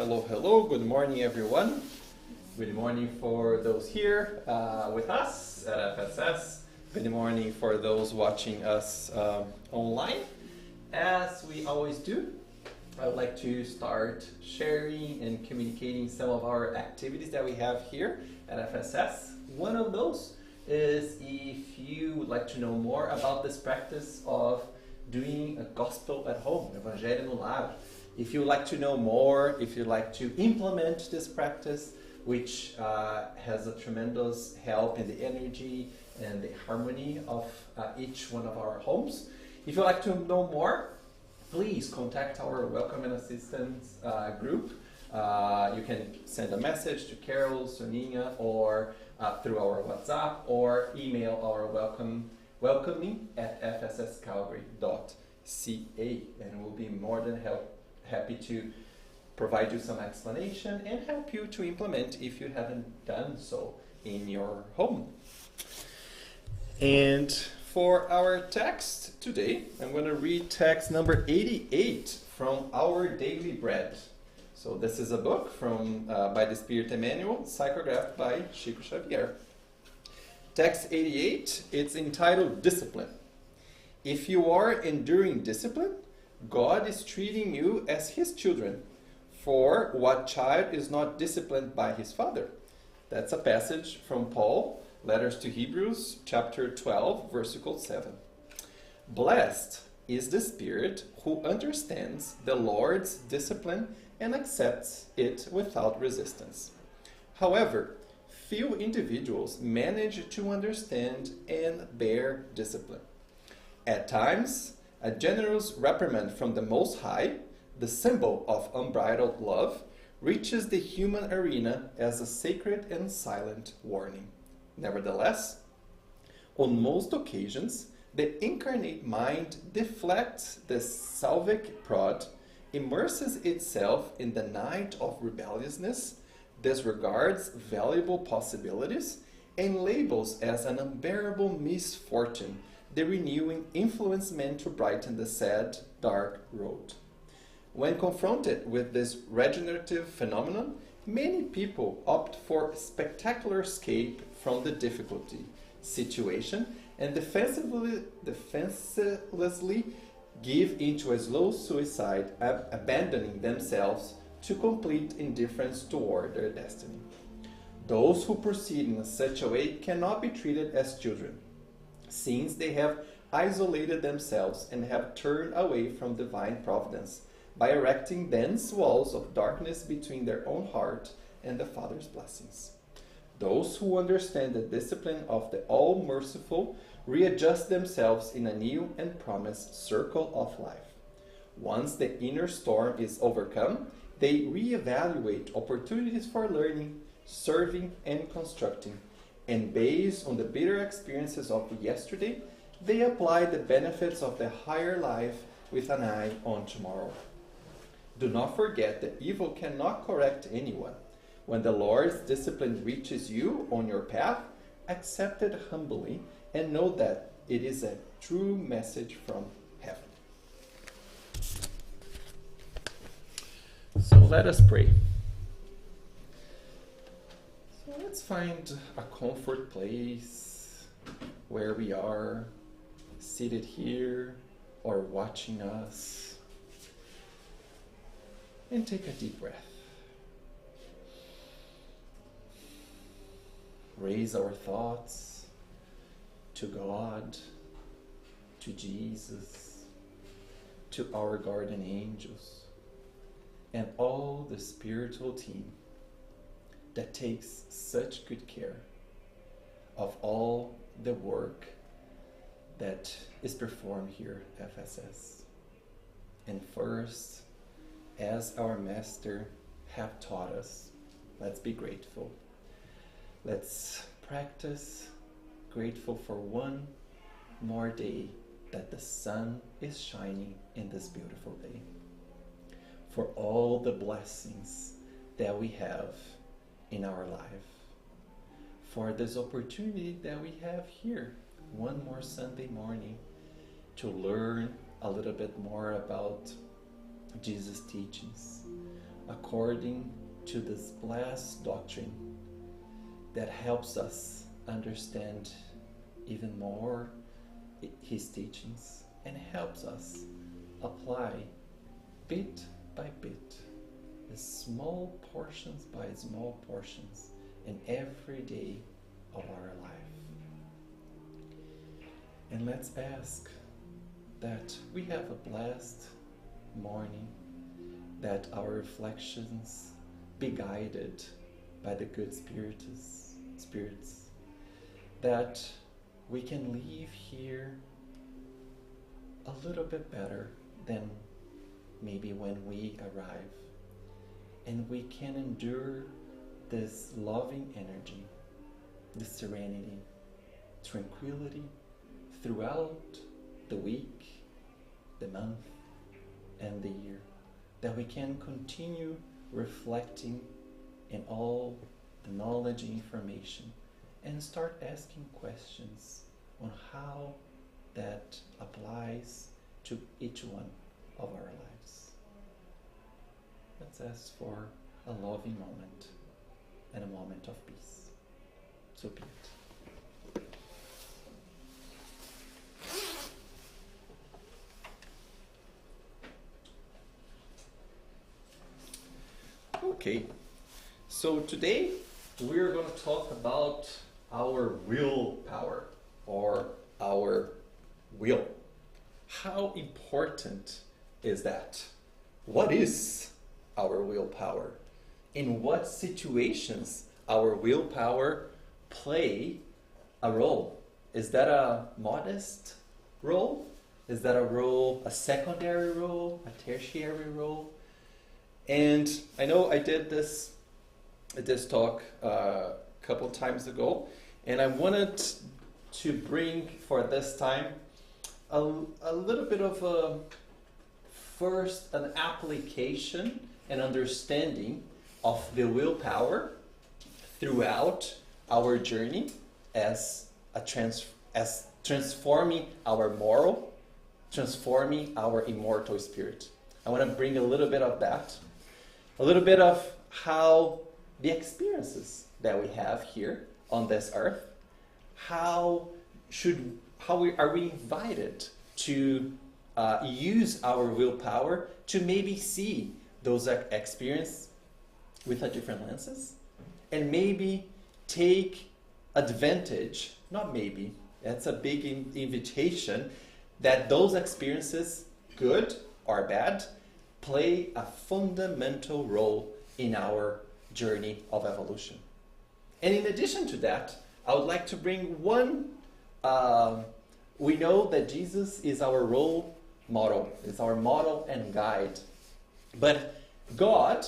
Hello, hello. Good morning, everyone. Good morning for those here with us at FSS. Good morning for those watching us online. As we always do, I would like to start sharing and communicating some of our activities that we have here at FSS. One of those is if you would like to know more about this practice of doing a gospel at home, Evangelho no Lar. If you would like to know more, if you'd like to implement this practice, which has a tremendous help in the energy and the harmony of each one of our homes. If you'd like to know more, please contact our Welcome and Assistance group. You can send a message to Carol, Soninha, or through our WhatsApp, or email our welcoming at fsscalgary.ca, and we'll be more than happy to provide you some explanation and help you to implement if you haven't done so in your home. And for our text today, I'm going to read text number 88 from Our Daily Bread. So this is a book from by the Spirit Emmanuel, psychographed by Chico Xavier. Text 88, it's entitled Discipline. If you are enduring discipline, God is treating you as his children. For what child is not disciplined by his father? That's a passage from Paul, Letters to Hebrews, chapter 12, versicle 7. Blessed is the spirit who understands the Lord's discipline and accepts it without resistance. However, few individuals manage to understand and bear discipline. At times, a generous reprimand from the Most High, the symbol of unbridled love, reaches the human arena as a sacred and silent warning. Nevertheless, on most occasions, the incarnate mind deflects the salvic prod, immerses itself in the night of rebelliousness, disregards valuable possibilities, and labels as an unbearable misfortune the renewing influence meant to brighten the sad, dark road. When confronted with this regenerative phenomenon, many people opt for spectacular escape from the difficulty situation and defensively give into a slow suicide, abandoning themselves to complete indifference toward their destiny. Those who proceed in such a way cannot be treated as children, since they have isolated themselves and have turned away from divine providence by erecting dense walls of darkness between their own heart and the Father's blessings. Those who understand the discipline of the All-Merciful readjust themselves in a new and promised circle of life. Once the inner storm is overcome, they reevaluate opportunities for learning, serving, and constructing, and based on the bitter experiences of yesterday, they apply the benefits of the higher life with an eye on tomorrow. Do not forget that evil cannot correct anyone. When the Lord's discipline reaches you on your path, accept it humbly and know that it is a true message from heaven. So let us pray. So let's find a comfort place where we are, seated here or watching us. And take a deep breath. Raise our thoughts to God, to Jesus, to our guardian angels, and all the spiritual team that takes such good care of all the work that is performed here at FSS. And first, as our Master have taught us, let's be grateful. Let's practice grateful for one more day that the sun is shining in this beautiful day. For all the blessings that we have in our life. For this opportunity that we have here, one more Sunday morning, to learn a little bit more about Jesus' teachings, according to this blessed doctrine that helps us understand even more his teachings and helps us apply bit by bit, small portions by small portions in every day of our life. And let's ask that we have a blessed morning, that our reflections be guided by the good spirits, that we can leave here a little bit better than maybe when we arrive, and we can endure this loving energy, this serenity, tranquility throughout the week, the month, and the year, that we can continue reflecting in all the knowledge and information and start asking questions on how that applies to each one of our lives. Let's ask for a loving moment and a moment of peace. So be it. Okay, so today we're going to talk about our willpower, or our will. How important is that? What is our willpower? In what situations our willpower play a role? Is that a modest role? Is that a role, a secondary role, a tertiary role? And I know I did this talk a couple times ago, and I wanted to bring for this time a little bit of an application and understanding of the willpower throughout our journey as transforming our moral, transforming our immortal spirit. I want to bring a little bit of that, a little bit of how the experiences that we have here on this earth, are we invited to use our willpower to maybe see those experiences with a different lenses, and maybe take advantage, not maybe, that's a big invitation, that those experiences, good or bad, play a fundamental role in our journey of evolution. And in addition to that, I would like to bring one, we know that Jesus is our role model, is our model and guide. But God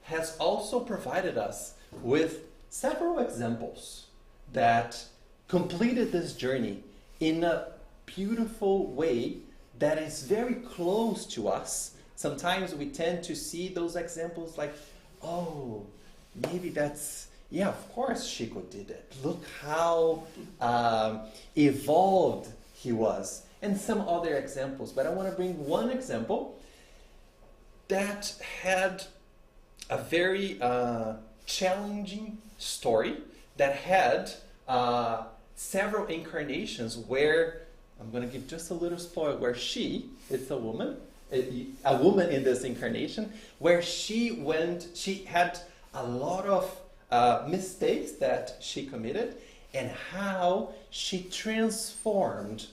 has also provided us with several examples that completed this journey in a beautiful way that is very close to us. Sometimes we tend to see those examples like, oh, maybe that's, yeah, of course Chico did it. Look how evolved he was. And some other examples. But I want to bring one example that had a very challenging story, that had several incarnations where, I'm going to give just a little spoil, where it's a woman in this incarnation, where she had a lot of mistakes that she committed, and how she transformed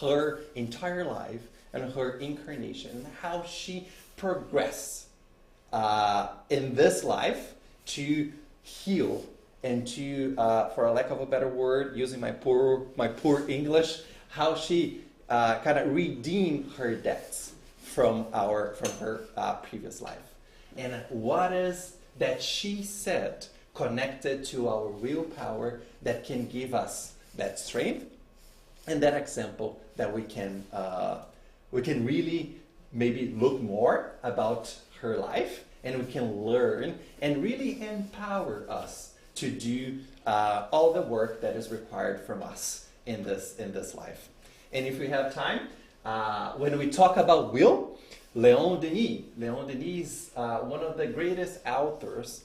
her entire life and her incarnation, and how she progressed in this life to heal and to, for a lack of a better word, using my poor English, how she kind of redeemed her debts from her previous life. And what is that she said connected to our willpower that can give us that strength and that example that we can really maybe look more about her life, and we can learn and really empower us to do all the work that is required from us in this life. And if we have time, when we talk about will, Leon Denis. Leon Denis is one of the greatest authors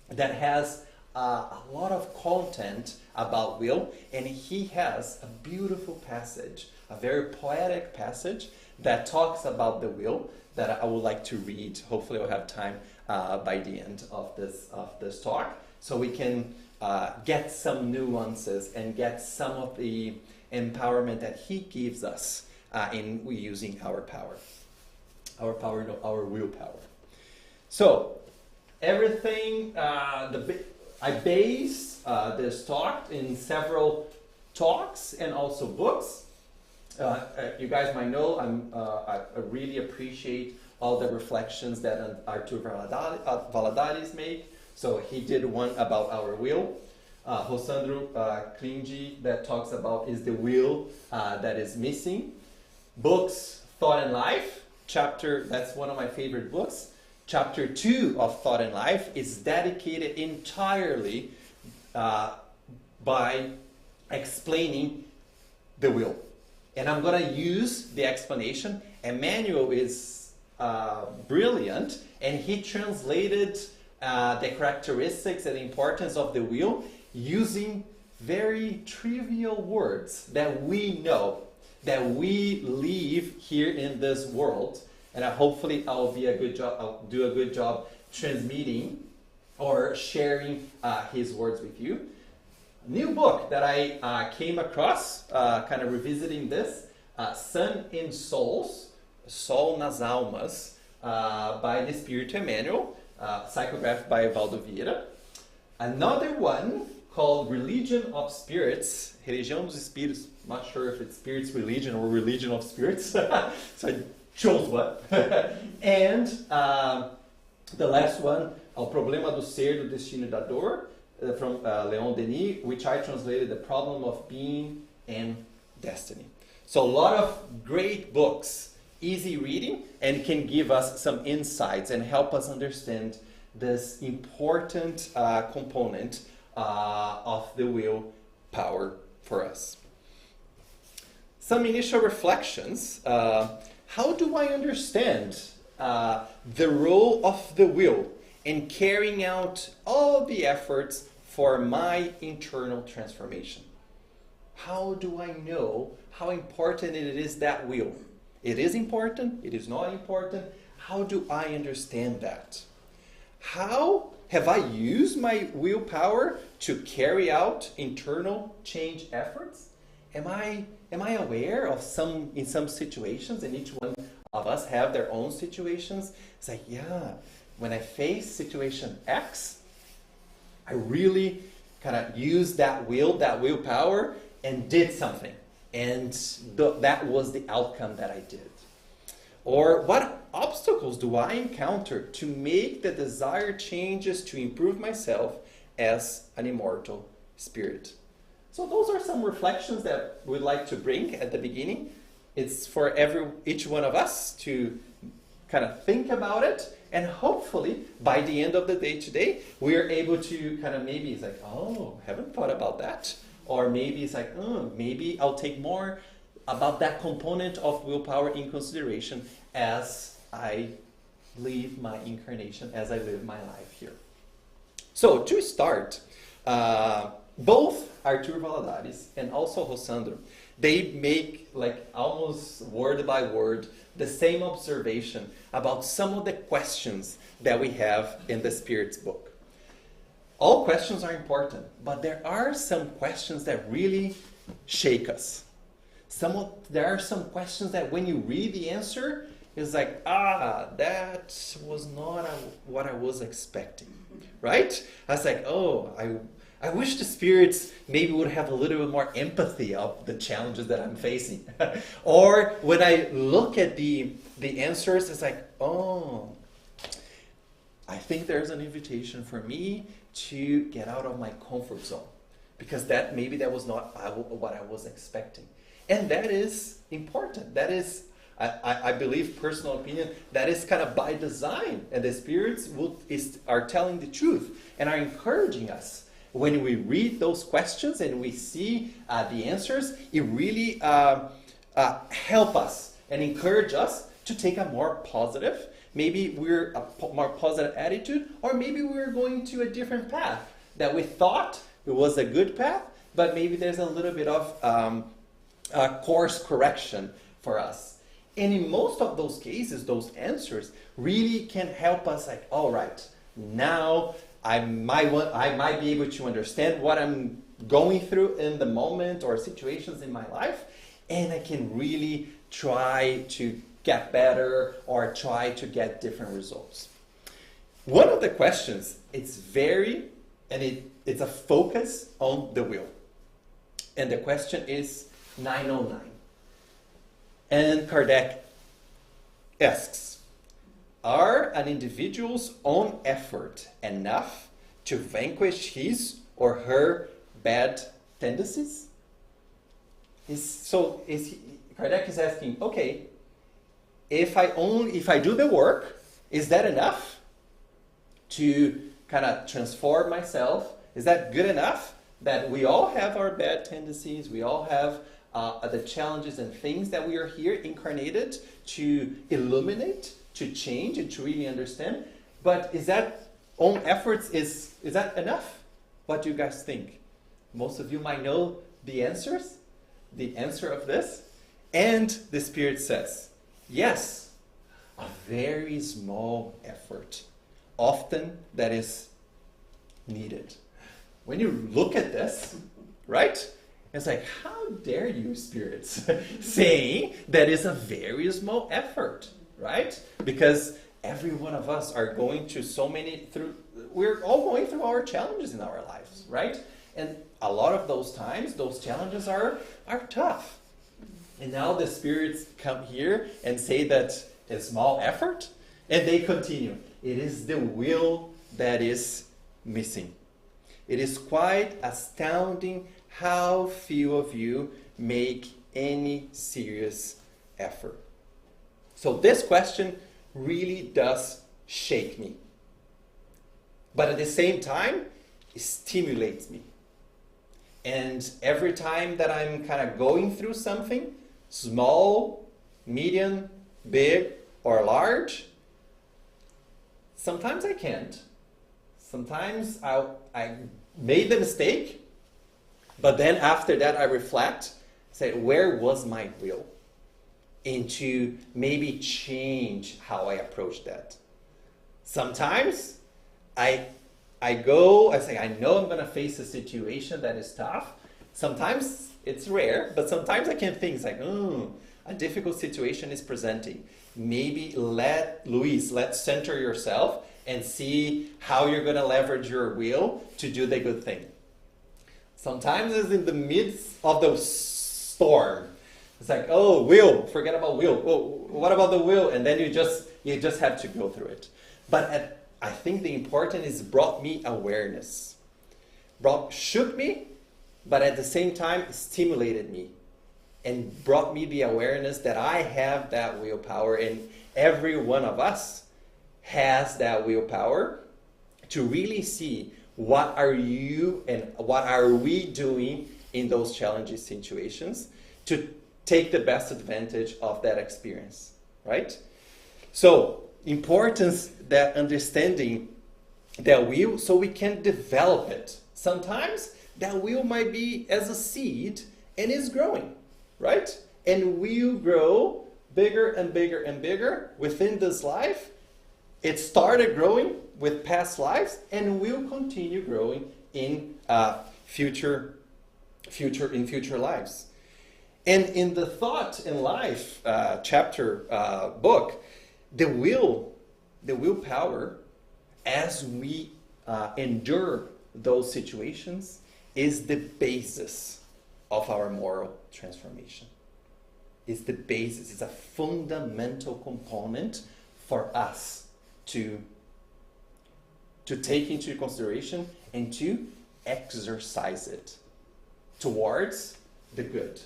that has a lot of content about will, and he has a beautiful passage, a very poetic passage that talks about the will that I would like to read. Hopefully I'll have time by the end of this talk, so we can get some nuances and get some of the empowerment that he gives us in using our power. Our willpower. So everything, I base this talk in several talks and also books. You guys might know I really appreciate all the reflections that Artur Valadares make. So he did one about our will. Rosandro Klingi that talks about is the will that is missing. Books, Thought and Life, that's one of my favorite books. Chapter 2 of Thought and Life is dedicated entirely by explaining the will. And I'm going to use the explanation. Emmanuel is brilliant, and he translated the characteristics and importance of the will using very trivial words that we know, that we live here in this world. And hopefully I'll do a good job transmitting or sharing his words with you. A new book that I came across, kind of revisiting this, Sun in Souls, Sol nas Almas, by the Spirit Emmanuel, psychographed by Valdo Vieira. Another one called Religion of Spirits, Religião dos Espíritos. Not sure if it's Spirits Religion or Religion of Spirits. So I chose one. And the last one, O Problema do Ser, do Destino e da Dor, from Leon Denis, which I translated The Problem of Being and Destiny. So a lot of great books, easy reading, and can give us some insights and help us understand this important component of the will power for us. Some initial reflections. How do I understand the role of the will in carrying out all the efforts for my internal transformation? How do I know how important it is, that will? It is important, it is not important. How do I understand that? How have I used my willpower to carry out internal change efforts? Am I aware of in some situations, and each one of us have their own situations? It's like, yeah, when I face situation X, I really kind of used that willpower and did something. And that was the outcome that I did. Or what obstacles do I encounter to make the desired changes to improve myself as an immortal spirit? So those are some reflections that we'd like to bring at the beginning. It's for each one of us to kind of think about it, and hopefully by the end of the day today, we are able to kind of maybe it's like, oh, I haven't thought about that. Or maybe it's like, oh, maybe I'll take more about that component of willpower in consideration as I live my incarnation, as I live my life here. So to start, both Artur Valadares and also Rosandro, they make like almost word by word the same observation about some of the questions that we have in the Spirit's book. All questions are important, but there are some questions that really shake us. There are some questions that when you read the answer, it's like, that was not what I was expecting, right? I was like, oh, I wish the spirits maybe would have a little bit more empathy of the challenges that I'm facing. Or when I look at the answers, it's like, oh, I think there's an invitation for me to get out of my comfort zone, because that was not what I was expecting. And that is important. That is, I believe, personal opinion, that is kind of by design. And the spirits are telling the truth and are encouraging us. When we read those questions and we see the answers, it really help us and encourage us to take a more positive, maybe we're more positive attitude, or maybe we're going to a different path that we thought it was a good path, but maybe there's a little bit of course correction for us. And in most of those cases, those answers really can help us like, all right, now I might be able to understand what I'm going through in the moment or situations in my life, and I can really try to get better or try to get different results. One of the questions, it's a focus on the will. And the question is 909. And Kardec asks, are an individual's own effort enough to vanquish his or her bad tendencies? Kardec is asking, okay, if I do the work, is that enough to kind of transform myself? Is that good enough that we all have our bad tendencies, we all have the challenges and things that we are here incarnated to illuminate, to change, and to really understand? But is that own efforts, is that enough? What do you guys think? Most of you might know the answer of this. And the Spirit says, yes, a very small effort, often that is needed. When you look at this, right? It's like, how dare you, spirits, saying that is a very small effort, right? Because every one of us are going to we're all going through our challenges in our lives, right? And a lot of those times, those challenges are tough. And now the spirits come here and say that a small effort, and they continue. It is the will that is missing. It is quite astounding how few of you make any serious effort. So this question really does shake me. But at the same time, it stimulates me. And every time that I'm kind of going through something, small, medium, big, or large, sometimes I can't. Sometimes I made the mistake, but then after that I reflect, say, where was my will? And to maybe change how I approach that. Sometimes I say, I know I'm going to face a situation that is tough. Sometimes it's rare, but sometimes I can think like, a difficult situation is presenting. Maybe let's center yourself and see how you're going to leverage your will to do the good thing. Sometimes it's in the midst of the storm. It's like, oh, will, forget about will. Oh, what about the will? And then you just have to go through it. But I think the important is brought me awareness. Shook me, but at the same time stimulated me and brought me the awareness that I have that willpower, and every one of us has that willpower to really see what are you and what are we doing in those challenging situations to take the best advantage of that experience, right? So, importance that understanding that will so we can develop it. Sometimes that will might be as a seed and is growing, right? And will grow bigger and bigger and bigger within this life. It started growing with past lives and will continue growing in future lives. And in the Thought in Life chapter book, the willpower, as we endure those situations, is the basis of our moral transformation. It's the basis. It's a fundamental component for us to take into consideration and to exercise it towards the good,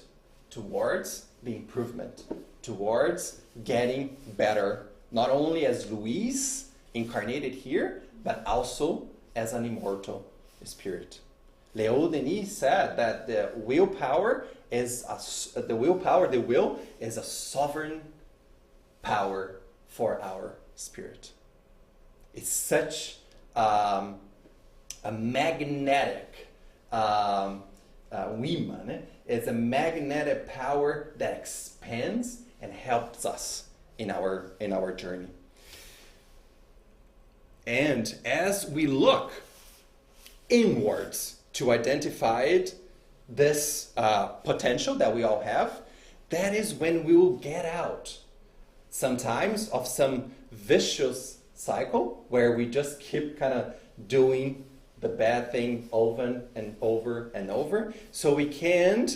towards the improvement, towards getting better, not only as Luis incarnated here, but also as an immortal spirit. Leo Denis said that the will is a sovereign power for our spirit. It's such a magnetic woman. It's a magnetic power that expands and helps us in our journey. And as we look inwards to identify this potential that we all have, that is when we will get out sometimes of some vicious cycle where we just keep kind of doing the bad thing over and over and over, so we can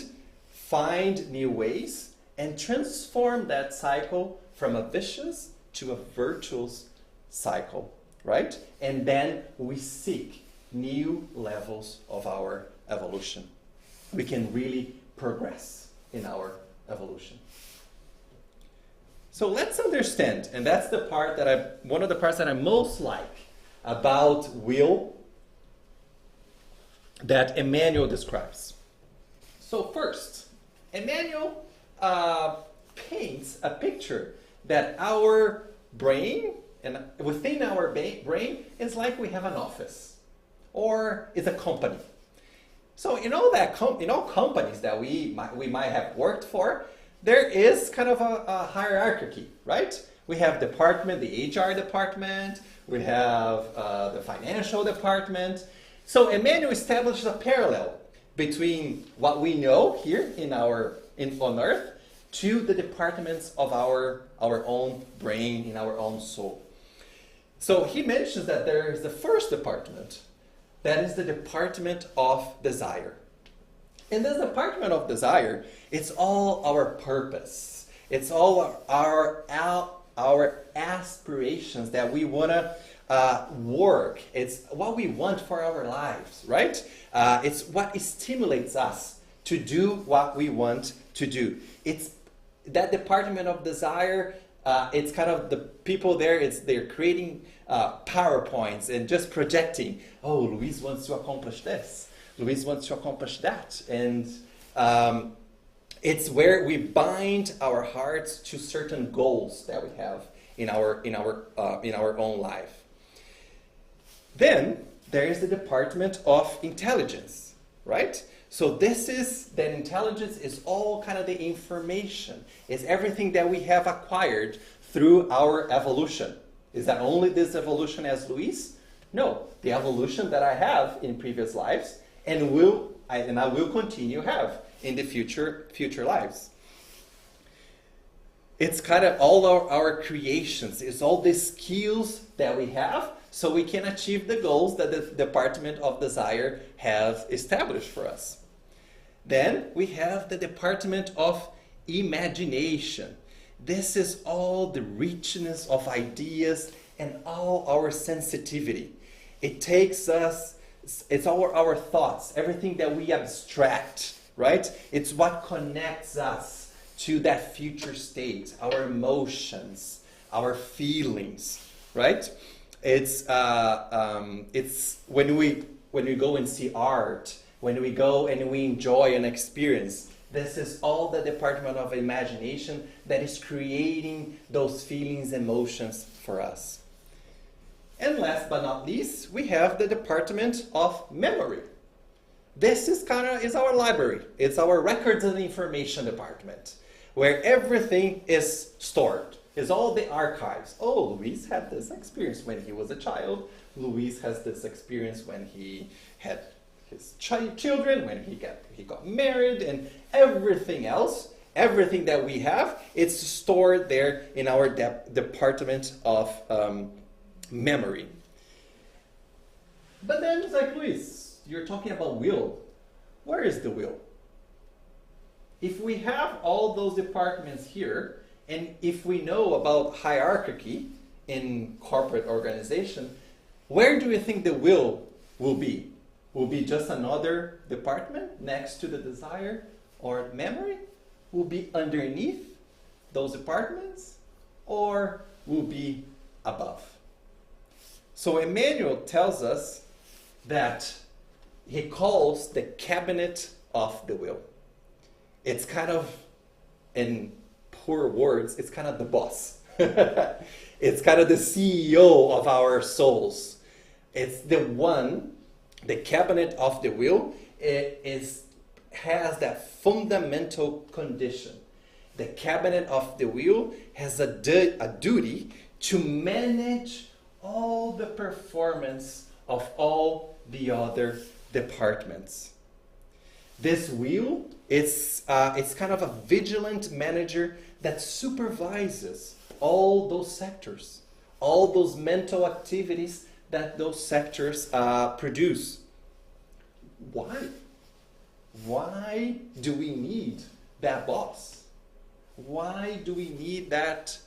find new ways and transform that cycle from a vicious to a virtuous cycle, right? And then we seek new levels of our evolution. We can really progress in our evolution. So let's understand, and that's the part that one of the parts that I most like about will that Emmanuel describes. So first, Emmanuel paints a picture that our brain, and within our brain, is like we have an office, or is a company. So in all companies that we might have worked for, there is kind of a hierarchy, right? We have department, the HR department, we have the financial department. So Emmanuel establishes a parallel between what we know here on Earth to the departments of our own brain, in our own soul. So he mentions that there is the first department, that is the department of desire. In this department of desire, it's all our purpose. It's all our aspirations that we want to work. It's what we want for our lives, right? It's what stimulates us to do what we want to do. It's that department of desire. It's kind of the people there. They're creating PowerPoints and just projecting. Oh, Luis wants to accomplish this. Luis wants to accomplish that, and it's where we bind our hearts to certain goals that we have in our own life. Then there is the department of intelligence, right? So that intelligence is all kind of the information. It's everything that we have acquired through our evolution. Is that only this evolution as Luis? No, the evolution that I have in previous lives and I will continue have in the future lives. It's kind of all our creations. It's all the skills that we have so we can achieve the goals that the Department of Desire have established for us. Then we have the Department of Imagination. This is all the richness of ideas and all our sensitivity. It takes us, it's our thoughts, everything that we abstract, right? It's what connects us to that future state, our emotions, our feelings, right? It's when we go and see art, when we go and we enjoy an experience. This is all the department of imagination that is creating those feelings, emotions for us. And last but not least, we have the department of memory. This is our library. It's our records and information department, where everything is stored. It's all the archives. Oh, Luis had this experience when he was a child. Luis has this experience when he had his children, when he got married, and everything else, everything that we have, it's stored there in our department of memory. But then it's like, Luis, you're talking about will. Where is the will? If we have all those departments here, and if we know about hierarchy in corporate organization, where do you think the will be? Will be just another department next to the desire or memory? Will be underneath those departments? Or will be above? So Emmanuel tells us that he calls the cabinet of the will. It's kind of, in poor words, it's kind of the boss. It's kind of the CEO of our souls. It's the one, the cabinet of the will, has that fundamental condition. The cabinet of the will has a duty to manage all the performance of all the other departments. This wheel is it's kind of a vigilant manager that supervises all those sectors, all those mental activities that those sectors produce. Why? Why do we need that boss? Why do we need that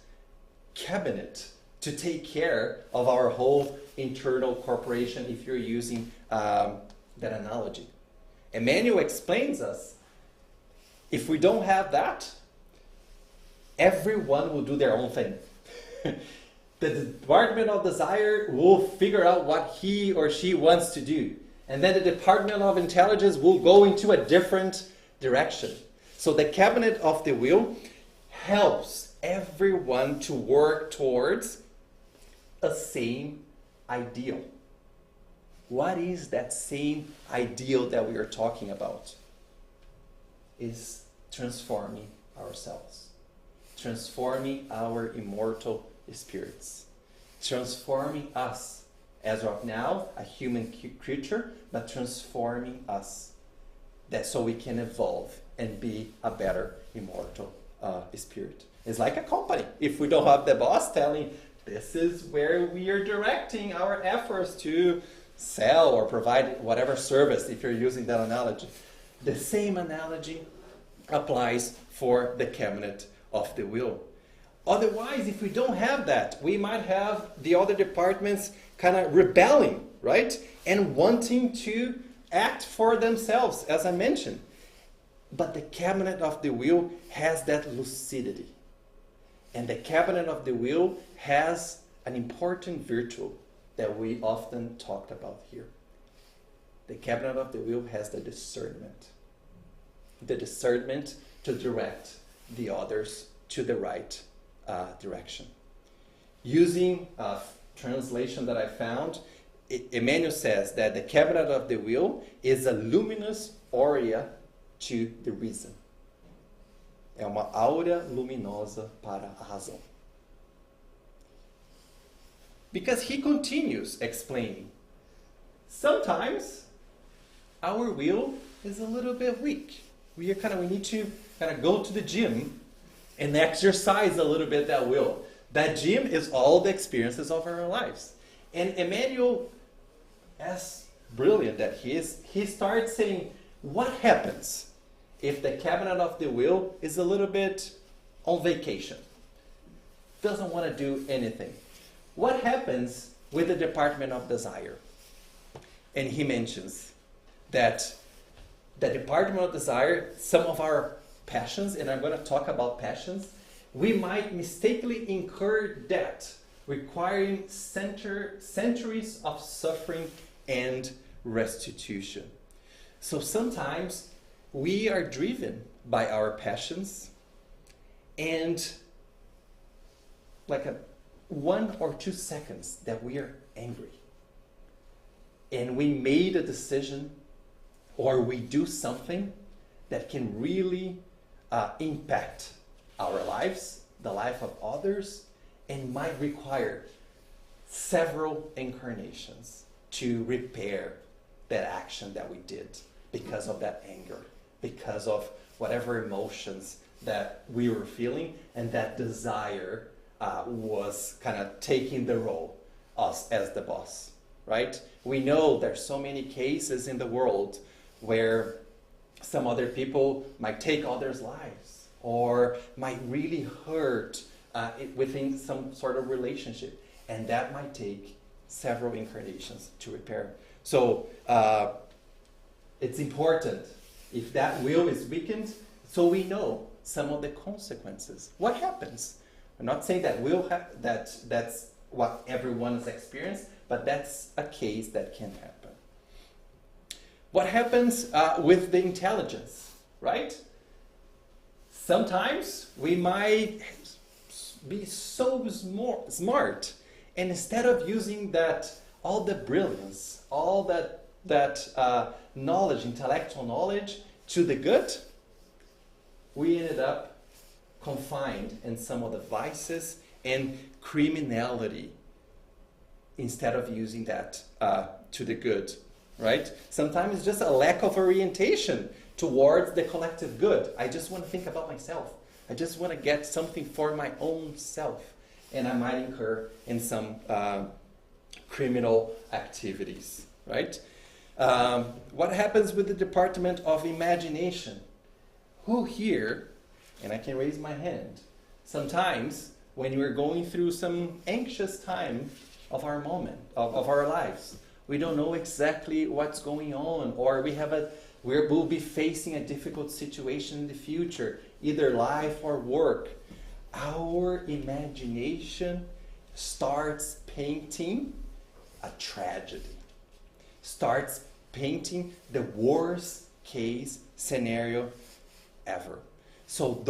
cabinet to take care of our whole internal corporation, if you're using that analogy? Emmanuel explains us, if we don't have that, everyone will do their own thing. The Department of Desire will figure out what he or she wants to do. And then the Department of Intelligence will go into a different direction. So the cabinet of the will helps everyone to work towards a same ideal. What is that same ideal that we are talking about? Is transforming ourselves, transforming our immortal spirits, transforming us as of now, a human creature, but transforming us, that so we can evolve and be a better immortal spirit. It's like a company. If we don't have the boss telling, this is where we are directing our efforts to sell or provide whatever service, if you're using that analogy. The same analogy applies for the cabinet of the will. Otherwise, if we don't have that, we might have the other departments kind of rebelling, right? And wanting to act for themselves, as I mentioned. But the cabinet of the will has that lucidity. And the cabinet of the will has an important virtue that we often talked about here. The cabinet of the will has the discernment. The discernment to direct the others to the right direction. Using a translation that I found, Emmanuel says that the cabinet of the will is a luminous aurea to the reason. É uma áurea luminosa para a razão. Because he continues explaining, sometimes our will is a little bit weak. We need to kind of go to the gym and exercise a little bit that will. That gym is all the experiences of our lives. And Emmanuel, as brilliant that he is, he starts saying, what happens if the cabinet of the will is a little bit on vacation? Doesn't want to do anything. What happens with the Department of Desire? And he mentions that the Department of Desire, some of our passions, and I'm going to talk about passions, we might mistakenly incur debt, requiring centuries of suffering and restitution. So sometimes we are driven by our passions, and like 1 or 2 seconds that we are angry, and we made a decision or we do something that can really impact our lives, the life of others, and might require several incarnations to repair that action that we did because of that anger, because of whatever emotions that we were feeling, and that desire was kind of taking the role us as the boss, right? We know there's so many cases in the world where some other people might take others' lives or might really hurt within some sort of relationship, and that might take several incarnations to repair. So it's important if that will is weakened, so we know some of the consequences. What happens? I'm not saying that that's what everyone has experienced, but that's a case that can happen. What happens with the intelligence, right? Sometimes we might be so smart, and instead of using that, all the brilliance, all that knowledge, intellectual knowledge, to the good, we ended up confined in some of the vices and criminality instead of using that to the good, right? Sometimes it's just a lack of orientation towards the collective good. I just want to think about myself. I just want to get something for my own self. And I might incur in some criminal activities, right? What happens with the Department of Imagination? Who here, and I can raise my hand, sometimes when we're going through some anxious time of our moment, of our lives, we don't know exactly what's going on, or we'll be facing a difficult situation in the future, either life or work. Our imagination starts painting a tragedy, starts painting the worst case scenario ever. So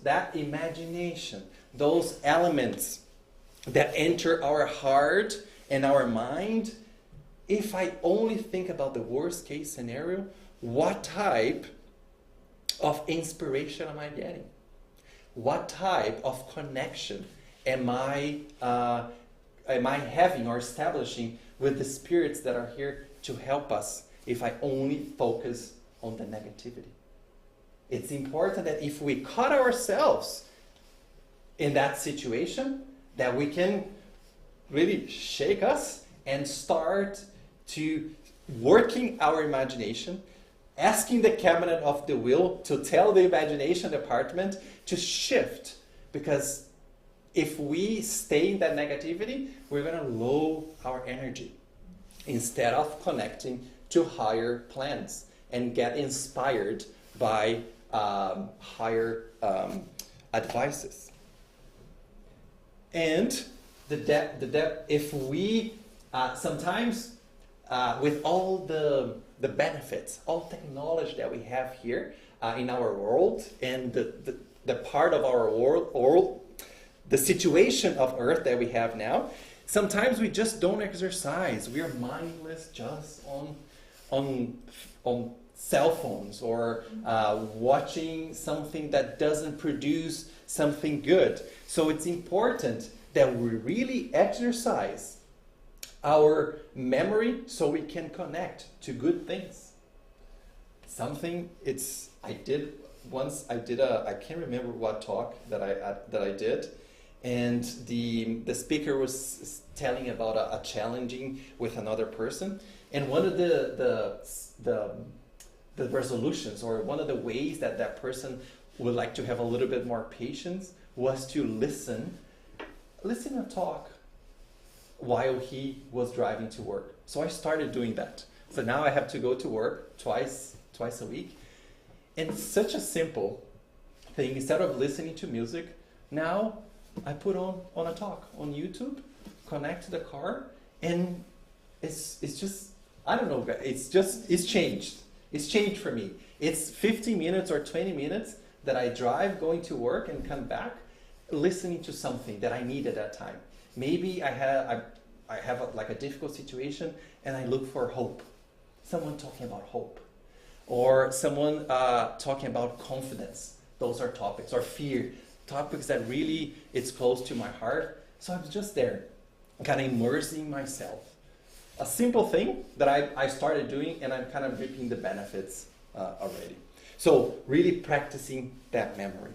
that imagination, those elements that enter our heart and our mind, if I only think about the worst case scenario, what type of inspiration am I getting? What type of connection am I having or establishing with the spirits that are here to help us if I only focus on the negativity? It's important that if we caught ourselves in that situation, that we can really shake us and start to working our imagination, asking the cabinet of the will to tell the imagination department to shift. Because if we stay in that negativity, we're going to lower our energy instead of connecting to higher plans and get inspired by higher advices. And if we sometimes with all the benefits, all technology that we have here in our world, and the part of our world, the situation of Earth that we have now, sometimes we just don't exercise. We are mindless just on cell phones or watching something that doesn't produce something good. So it's important that we really exercise our memory so we can connect to good things. I can't remember what talk that I did, and the speaker was telling about a challenging with another person, and one of the resolutions, or one of the ways that person would like to have a little bit more patience, was to listen and talk while he was driving to work. So I started doing that. So now I have to go to work twice a week. And it's such a simple thing. Instead of listening to music, now I put on a talk on YouTube, connect to the car, and it's just, I don't know, it's changed. It's changed for me. It's 15 minutes or 20 minutes that I drive going to work and come back listening to something that I need at that time. Maybe I have a difficult situation and I look for hope. Someone talking about hope. Or someone talking about confidence. Those are topics. Or fear. Topics that really, it's close to my heart. So I'm just there, kind of immersing myself. A simple thing that I started doing, and I'm kind of reaping the benefits already. So really practicing that memory.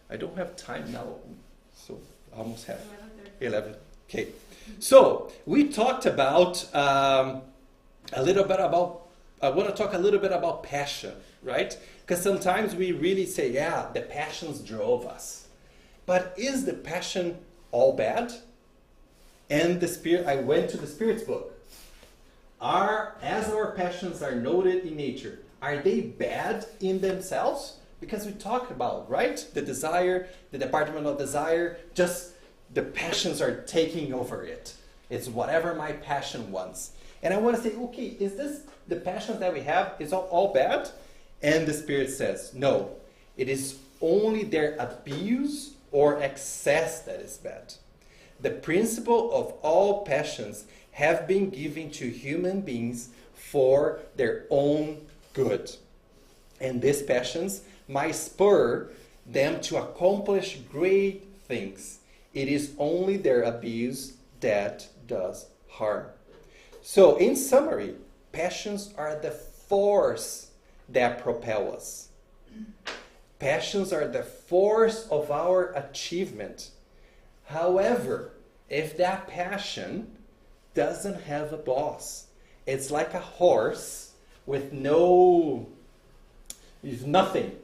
I don't have time now, so I almost have 11. Okay. So we talked about I want to talk a little bit about passion, right? Because sometimes we really say, yeah, the passions drove us. But is the passion all bad? And I went to the Spirit's book. As our passions are noted in nature, are they bad in themselves? Because we talk about, right? The desire, the department of desire, just the passions are taking over it. It's whatever my passion wants. And I want to say, okay, is this the passions that we have, is all bad? And the Spirit says, no. It is only their abuse or excess that is bad. The principle of all passions have been given to human beings for their own good. And these passions might spur them to accomplish great things. It is only their abuse that does harm. So, in summary, passions are the force that propel us. Passions are the force of our achievement. However, if that passion doesn't have a boss, it's like a horse with nothing,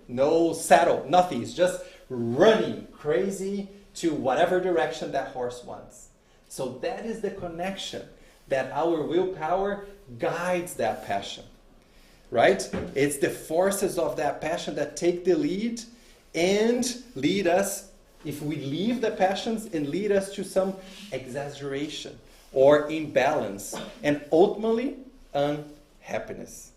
no saddle, nothing. It's just running crazy to whatever direction that horse wants. So that is the connection that our willpower guides that passion, right? It's the forces of that passion that take the lead and lead us, if we leave the passions, and lead us to some exaggeration or imbalance and ultimately unhappiness.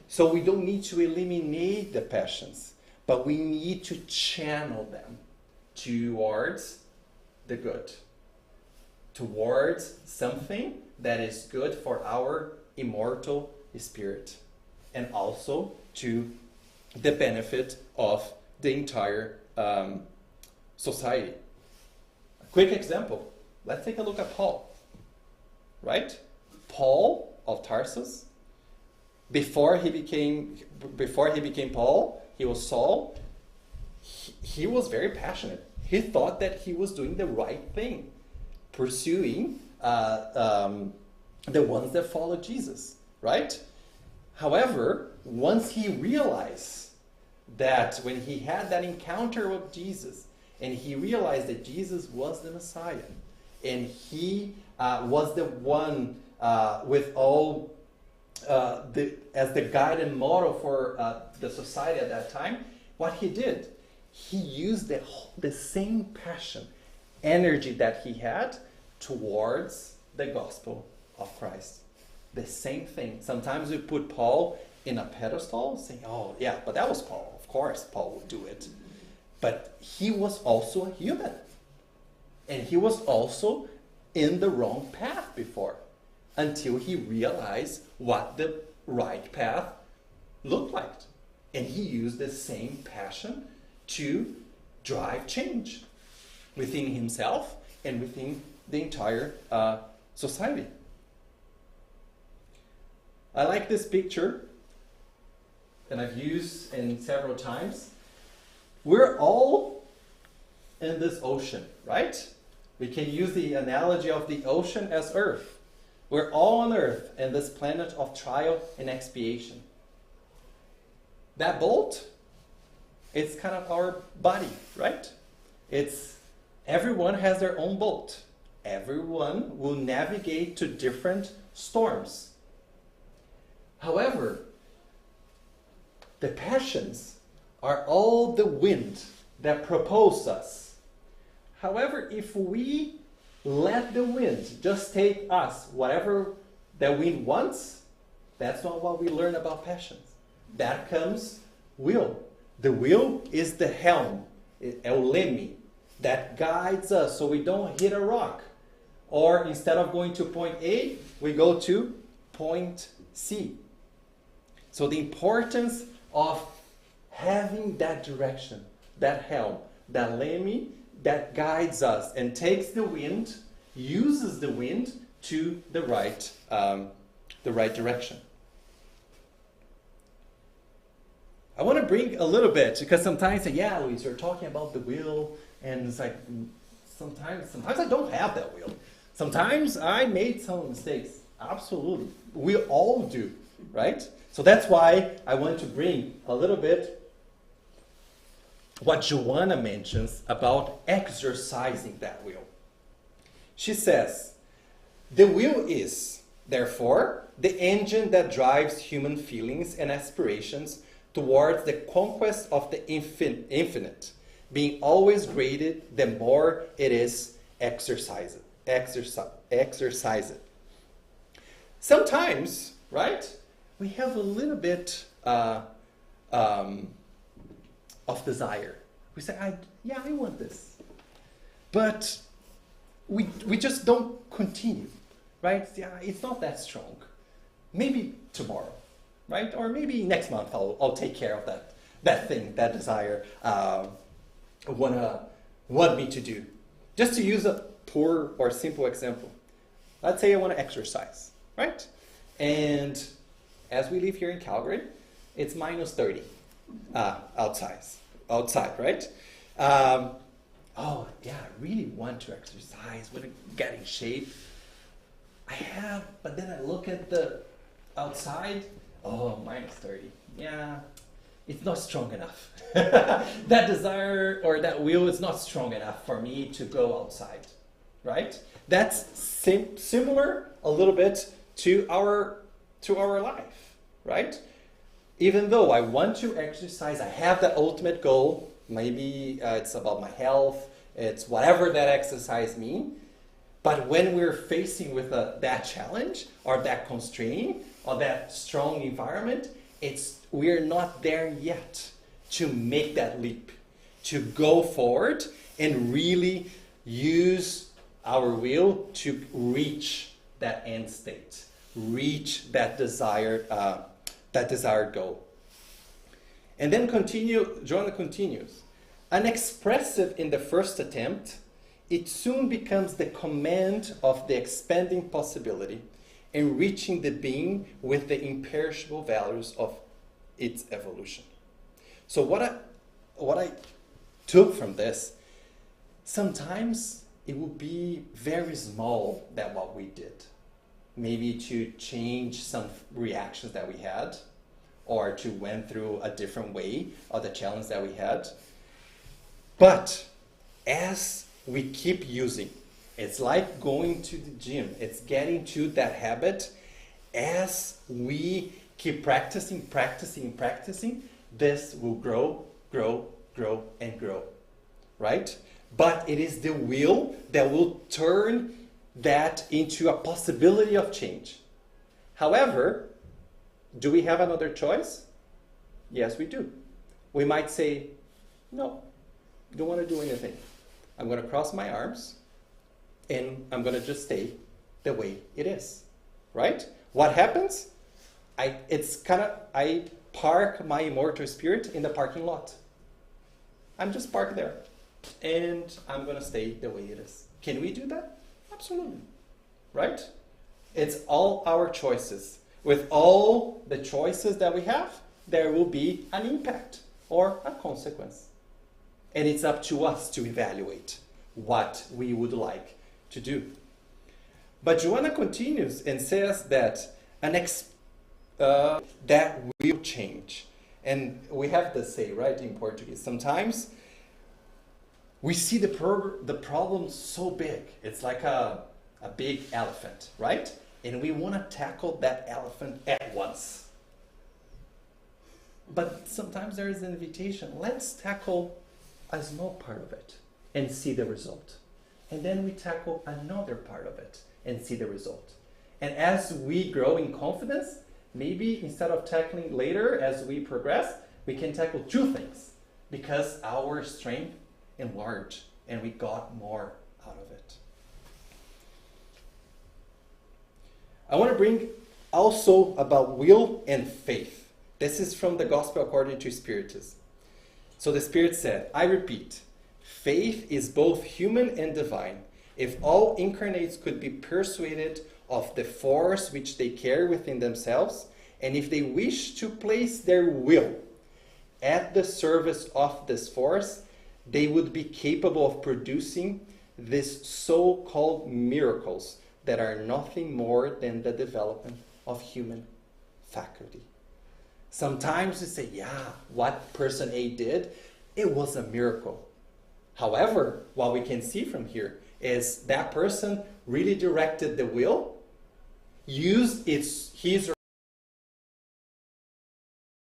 So we don't need to eliminate the passions, but we need to channel them towards the good, towards something that is good for our immortal spirit, and also to the benefit of the entire society. A quick example. Let's take a look at Paul. Right? Paul of Tarsus, before he became Paul, he was Saul. He was very passionate. He thought that he was doing the right thing, pursuing the ones that followed Jesus, right? However, once he realized that when he had that encounter with Jesus, and he realized that Jesus was the Messiah, and he was the one with all as the guide and model for the society at that time, what he did, he used the same passion, energy that he had towards the gospel of Christ. The same thing. Sometimes we put Paul in a pedestal, saying, oh yeah, but that was Paul. Of course Paul would do it. But he was also a human. And he was also in the wrong path before, until he realized what the right path looked like. And he used the same passion to drive change within himself and within the entire society. I like this picture, and I've used it several times. We're all in this ocean, right? We can use the analogy of the ocean as Earth. We're all on Earth in this planet of trial and expiation. That boat, it's kind of our body, right? Everyone has their own boat. Everyone will navigate to different storms. However, the passions are all the wind that propels us. However, if we let the wind just take us, whatever the wind wants, that's not what we learn about passions. That comes will. The will is the helm, el leme, that guides us so we don't hit a rock. Or instead of going to point A, we go to point C. So the importance of having that direction, that helm, that leme that guides us and takes the wind, uses the wind to the right direction. I want to bring a little bit, because sometimes, yeah, Luis, you're talking about the will, and it's like, sometimes I don't have that will. Sometimes I made some mistakes. Absolutely. We all do, right? So that's why I want to bring a little bit what Joanna mentions about exercising that will. She says, the will is, therefore, the engine that drives human feelings and aspirations towards the conquest of the infinite, being always graded the more it is exercised. Sometimes, right, we have a little bit of desire. We say, I want this. but we just don't continue, right? Yeah, it's not that strong. Maybe tomorrow, right? Or maybe next month I'll take care of that thing, that desire want me to do. Just to use a poor or simple example. Let's say I want to exercise, right? And as we live here in Calgary, it's minus 30 outside, right? Oh yeah, I really want to exercise, want to get in shape. But then I look at the outside, oh, minus 30. Yeah, it's not strong enough. That desire or that will is not strong enough for me to go outside, right? That's similar a little bit to our life, right? Even though I want to exercise, I have that ultimate goal. Maybe it's about my health. It's whatever that exercise means. But when we're facing with that challenge or that constraint or that strong environment, we're not there yet to make that leap, to go forward and really use our will to reach that end state, reach that desired goal. And then Joanna continues. Unexpressive in the first attempt, it soon becomes the command of the expanding possibility, enriching the being with the imperishable values of its evolution. So what I took from this, sometimes it will be very small than what we did. Maybe to change some reactions that we had, or to went through a different way of the challenge that we had. But as we keep using, it's like going to the gym. It's getting to that habit. As we keep practicing, this will grow, and grow, right? But it is the will that will turn that into a possibility of change. However, do we have another choice? Yes, we do. We might say, no, don't want to do anything. I'm going to cross my arms and I'm going to just stay the way it is, right? What happens? I park my immortal spirit in the parking lot. I'm just parked there and I'm going to stay the way it is. Can we do that? Absolutely, right? It's all our choices. With all the choices that we have, there will be an impact or a consequence. And it's up to us to evaluate what we would like to do. But Joanna continues and says that that will change. And we have this say, right, in Portuguese. Sometimes we see the problem so big. It's like a big elephant, right? And we want to tackle that elephant at once. But sometimes there is an invitation. Let's tackle a small part of it and see the result. And then we tackle another part of it and see the result. And as we grow in confidence, maybe instead of tackling later as we progress, we can tackle two things because our strength enlarged and we got more out of it. I want to bring also about will and faith. This is from the Gospel according to Spiritism. So the Spirit said, I repeat, faith is both human and divine. If all incarnates could be persuaded of the force which they carry within themselves, and if they wish to place their will at the service of this force, they would be capable of producing these so-called miracles that are nothing more than the development of human faculty. Sometimes we say, yeah, what person A did, it was a miracle. However, what we can see from here is that person really directed the will, used his or